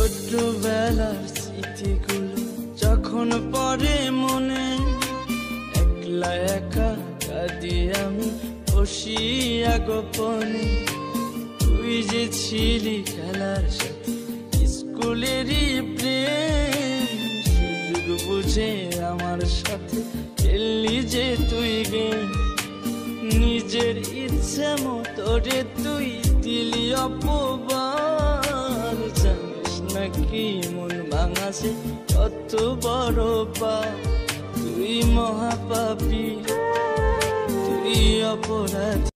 ছোটবেলার স্মৃতিগুলো যখন পরে মনে, একলা একা কাঁদি আমি বসিয়া গোপনে। তুই যে ছিলি খেলার সাথে স্কুলেরই প্রেম, সুযোগ বুঝে আমার সাথে খেললি যে তুই গেম। নিজের ইচ্ছে মতো রে তুই দিলি অপবাদ, জানিস নাকি মন ভাঙাছে কত বড় পাপ। তুই মহাপাপী, তুই অপরাধী।